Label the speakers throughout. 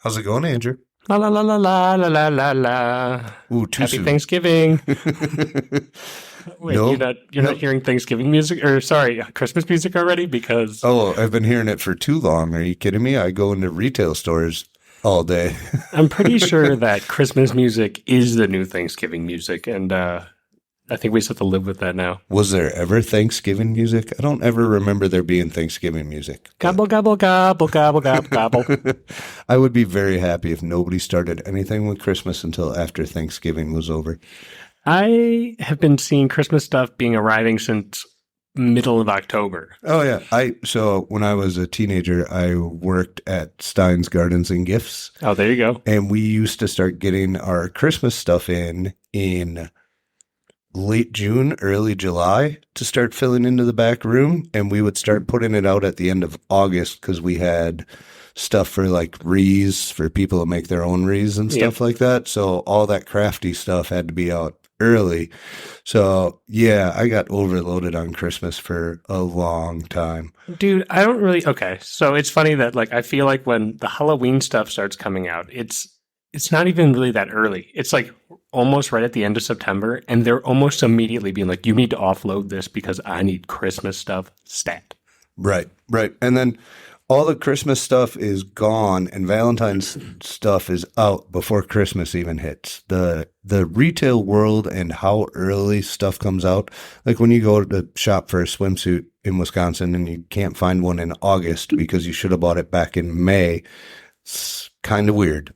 Speaker 1: How's it going, Andrew?
Speaker 2: La la la la la la la la la.
Speaker 1: Ooh, too
Speaker 2: Happy
Speaker 1: soon.
Speaker 2: Thanksgiving. Wait,
Speaker 1: No,
Speaker 2: you're not hearing Thanksgiving music, or sorry, Christmas music already? Because
Speaker 1: Oh, I've been hearing it for too long. Are you kidding me? I go into retail stores all day.
Speaker 2: I'm pretty sure that Christmas music is the new Thanksgiving music, and I think we just have to live with that now.
Speaker 1: Was there ever Thanksgiving music? I don't ever remember there being Thanksgiving music.
Speaker 2: Gobble gobble gobble gobble gobble gobble.
Speaker 1: I would be very happy if nobody started anything with Christmas until after Thanksgiving was over.
Speaker 2: I have been seeing Christmas stuff being arriving since middle of October.
Speaker 1: Oh yeah. So when I was a teenager, I worked at Stein's Gardens and Gifts,
Speaker 2: Oh, there you go.
Speaker 1: and we used to start getting our Christmas stuff in late June, early July to start filling into the back room, and we would start putting it out at the end of August because we had stuff for like wreaths for people to make their own wreaths and stuff like that. So all that crafty stuff had to be out early. So yeah, I got overloaded on Christmas for a long time.
Speaker 2: Dude, I don't really. Okay, so it's funny that like I feel like when the Halloween stuff starts coming out, it's not even really that early. It's like almost right at the end of September, and they're almost immediately being like, "You need to offload this because I need Christmas stuff stat."
Speaker 1: Right. And then all the Christmas stuff is gone and Valentine's stuff is out before Christmas even hits. The retail world and how early stuff comes out. Like when you go to shop for a swimsuit in Wisconsin and you can't find one in August because you should have bought it back in May. It's kind of weird.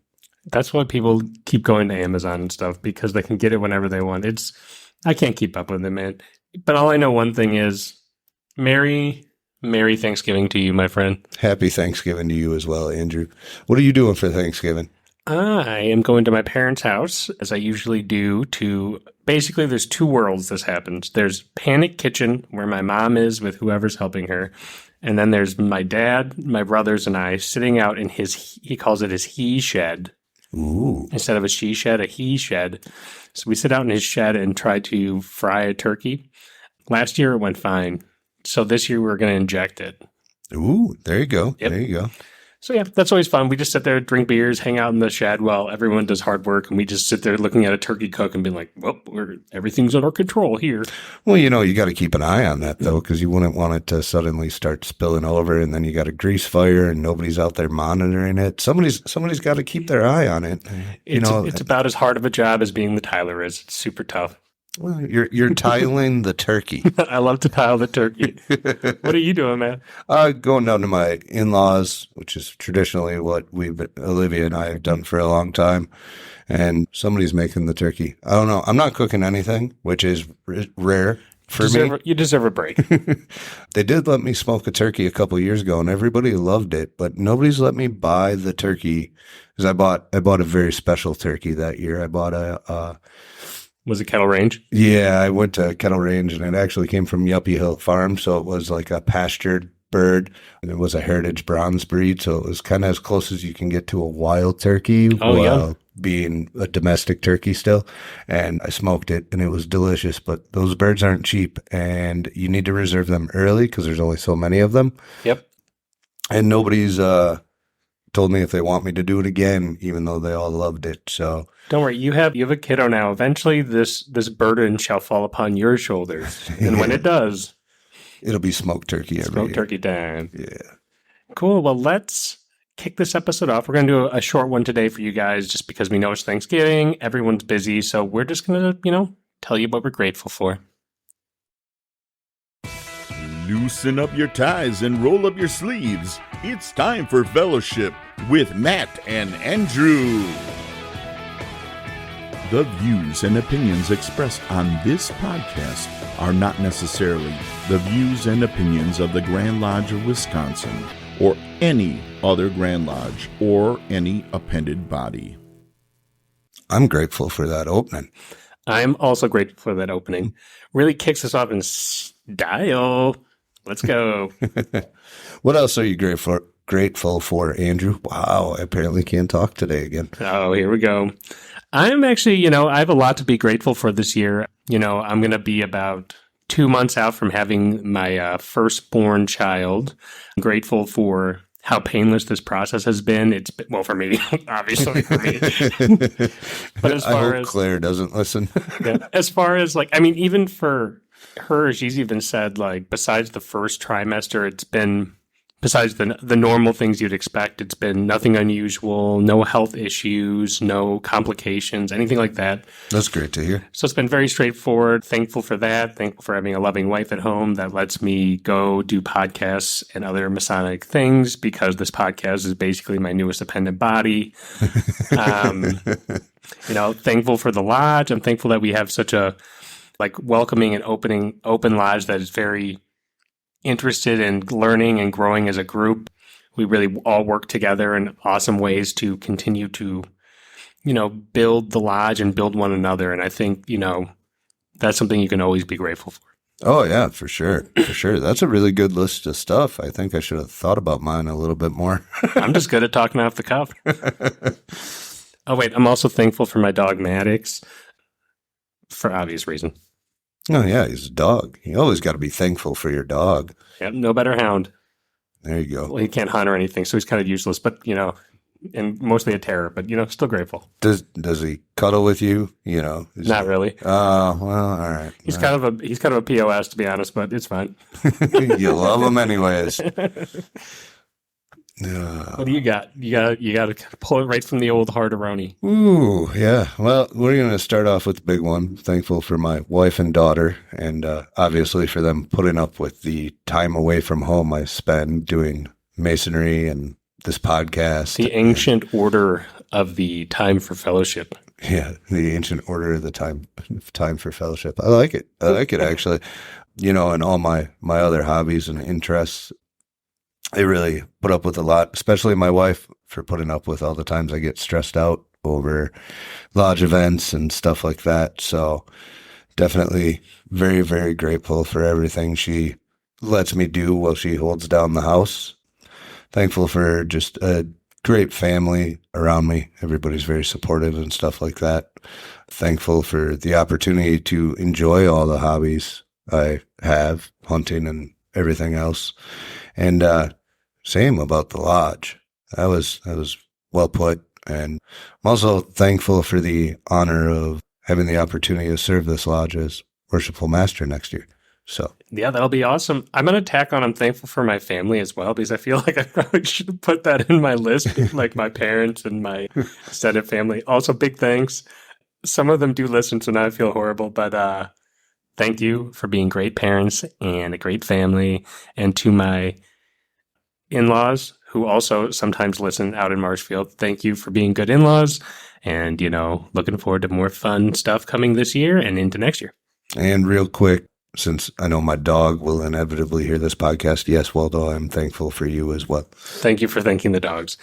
Speaker 2: That's why people keep going to Amazon and stuff because they can get it whenever they want. I can't keep up with it, man. But all I know one thing is, Merry Thanksgiving to you, my friend.
Speaker 1: Happy Thanksgiving to you as well, Andrew. What are you doing for Thanksgiving?
Speaker 2: I am going to my parents' house, as I usually do, basically there's two worlds this happens. There's Panic Kitchen, where my mom is with whoever's helping her. And then there's my dad, my brothers, and I sitting out in he calls it his he shed.
Speaker 1: Ooh.
Speaker 2: Instead of a she shed, a he shed. So we sit out in his shed and try to fry a turkey. Last year it went fine. So this year we're going to inject it.
Speaker 1: Ooh, there you go.
Speaker 2: Yep.
Speaker 1: There you go.
Speaker 2: So yeah, that's always fun. We just sit there, drink beers, hang out in the shed while everyone does hard work, and we just sit there looking at a turkey cook and being like, well, everything's under control here.
Speaker 1: Well, you got to keep an eye on that, though, because you wouldn't want it to suddenly start spilling over, and then you got a grease fire, and nobody's out there monitoring it. Somebody's got to keep their eye on it.
Speaker 2: It's about as hard of a job as being the tiler is. It's super tough.
Speaker 1: Well, you're tiling the turkey.
Speaker 2: I love to tile the turkey. What are you doing, man?
Speaker 1: Going down to my in-laws, which is traditionally what Olivia and I have done for a long time, and somebody's making the turkey. I don't know. I'm not cooking anything, which is rare for me.
Speaker 2: You deserve a break.
Speaker 1: They did let me smoke a turkey a couple of years ago, and everybody loved it, but nobody's let me buy the turkey because I bought a very special turkey that year. I bought
Speaker 2: Was it Kettle Range?
Speaker 1: Yeah, I went to Kettle Range, and it actually came from Yuppie Hill Farm, so it was like a pastured bird, and it was a heritage bronze breed, so it was kind of as close as you can get to a wild turkey while being a domestic turkey still. And I smoked it, and it was delicious, but those birds aren't cheap, and you need to reserve them early because there's only so many of them.
Speaker 2: Yep.
Speaker 1: And nobody's told me if they want me to do it again, even though they all loved it, so...
Speaker 2: Don't worry, you have a kiddo now. Eventually, this burden shall fall upon your shoulders, and when it does,
Speaker 1: it'll be smoked turkey every year.
Speaker 2: Smoked turkey time.
Speaker 1: Yeah.
Speaker 2: Cool. Well, let's kick this episode off. We're going to do a short one today for you guys, just because we know it's Thanksgiving. Everyone's busy, so we're just going to, tell you what we're grateful for.
Speaker 3: Loosen up your ties and roll up your sleeves. It's time for Fellowship with Matt and Andrew. The views and opinions expressed on this podcast are not necessarily the views and opinions of the Grand Lodge of Wisconsin or any other Grand Lodge or any appended body.
Speaker 1: I'm grateful for that opening.
Speaker 2: I'm also grateful for that opening. Really kicks us off in style. Let's go.
Speaker 1: What else are you grateful for, Andrew? Wow, I apparently can't talk today again.
Speaker 2: Oh, here we go. I'm actually, I have a lot to be grateful for this year. I'm going to be about 2 months out from having my firstborn child. I'm grateful for how painless this process has been. It's been, well, for me, obviously for me. But as
Speaker 1: I
Speaker 2: far
Speaker 1: hope
Speaker 2: as
Speaker 1: Claire doesn't listen.
Speaker 2: yeah, as far as like, I mean, even for her, she's even said like, besides the first trimester, it's been, besides the normal things you'd expect, it's been nothing unusual, no health issues, no complications, anything like that.
Speaker 1: That's great to hear.
Speaker 2: So it's been very straightforward. Thankful for that. Thankful for having a loving wife at home that lets me go do podcasts and other Masonic things, because this podcast is basically my newest appendant body. Thankful for the lodge. I'm thankful that we have such a like welcoming and open lodge that is very interested in learning and growing as a group. We really all work together in awesome ways to continue to, build the lodge and build one another. And I think, that's something you can always be grateful for.
Speaker 1: Oh, yeah, for sure. For sure. That's a really good list of stuff. I think I should have thought about mine a little bit more.
Speaker 2: I'm just good at talking off the cuff. Oh, wait. I'm also thankful for my dog, Maddox, for obvious reason.
Speaker 1: Oh, yeah, he's a dog. You always got to be thankful for your dog.
Speaker 2: Yep, no better hound.
Speaker 1: There you go.
Speaker 2: Well, he can't hunt or anything, so he's kind of useless, but, and mostly a terror, but, still grateful.
Speaker 1: Does he cuddle with you?
Speaker 2: Not really.
Speaker 1: Oh, well, all right.
Speaker 2: He's kind of a POS, to be honest, but it's fine.
Speaker 1: You love him anyways.
Speaker 2: What do you got? You got to pull it right from the old heart-a-roni.
Speaker 1: Ooh, yeah. Well, we're going to start off with the big one. Thankful for my wife and daughter, and obviously for them putting up with the time away from home I spend doing masonry and this podcast.
Speaker 2: The ancient order of the time for fellowship.
Speaker 1: Yeah, the ancient order of the time for fellowship. I like it. I like it, actually. And all my other hobbies and interests, they really put up with a lot, especially my wife, for putting up with all the times I get stressed out over lodge events and stuff like that. So definitely very, very grateful for everything she lets me do while she holds down the house. Thankful for just a great family around me. Everybody's very supportive and stuff like that. Thankful for the opportunity to enjoy all the hobbies I have, hunting and everything else. And same about the lodge. That was well put. And I'm also thankful for the honor of having the opportunity to serve this lodge as worshipful master next year. So
Speaker 2: yeah, that'll be awesome. I'm going to tack on, I'm thankful for my family as well, because I feel like I probably should have put that in my list, like my parents and my extended family. Also, big thanks. Some of them do listen, so now I feel horrible, but thank you for being great parents and a great family. And to my in-laws, who also sometimes listen out in Marshfield, thank you for being good in-laws. And, looking forward to more fun stuff coming this year and into next year. And
Speaker 1: real quick, since I know my dog will inevitably hear this podcast, yes, Waldo, I'm thankful for you as well.
Speaker 2: Thank you for thanking the dogs.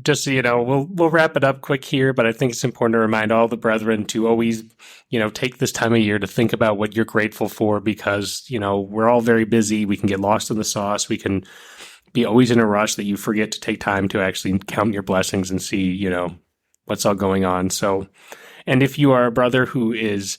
Speaker 2: Just so we'll wrap it up quick here, but I think it's important to remind all the brethren to always, take this time of year to think about what you're grateful for, because, we're all very busy. We can get lost in the sauce. We can be always in a rush that you forget to take time to actually count your blessings and see, what's all going on. So, and if you are a brother who is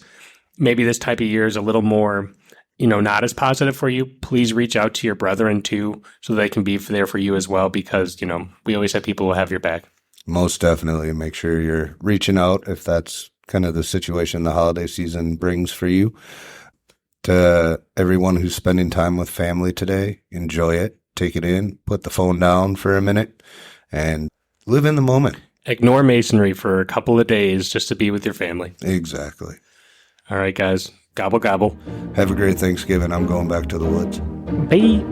Speaker 2: maybe this type of year is a little more, not as positive for you, please reach out to your brethren too, so they can be there for you as well, because, we always have people who have your back.
Speaker 1: Most definitely. Make sure you're reaching out if that's kind of the situation the holiday season brings for you. To everyone who's spending time with family today, enjoy it, take it in, put the phone down for a minute, and live in the moment.
Speaker 2: Ignore masonry for a couple of days just to be with your family.
Speaker 1: Exactly.
Speaker 2: All right, guys. Gobble, gobble.
Speaker 1: Have a great Thanksgiving. I'm going back to the woods.
Speaker 2: Bye.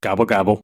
Speaker 2: Gobble, gobble.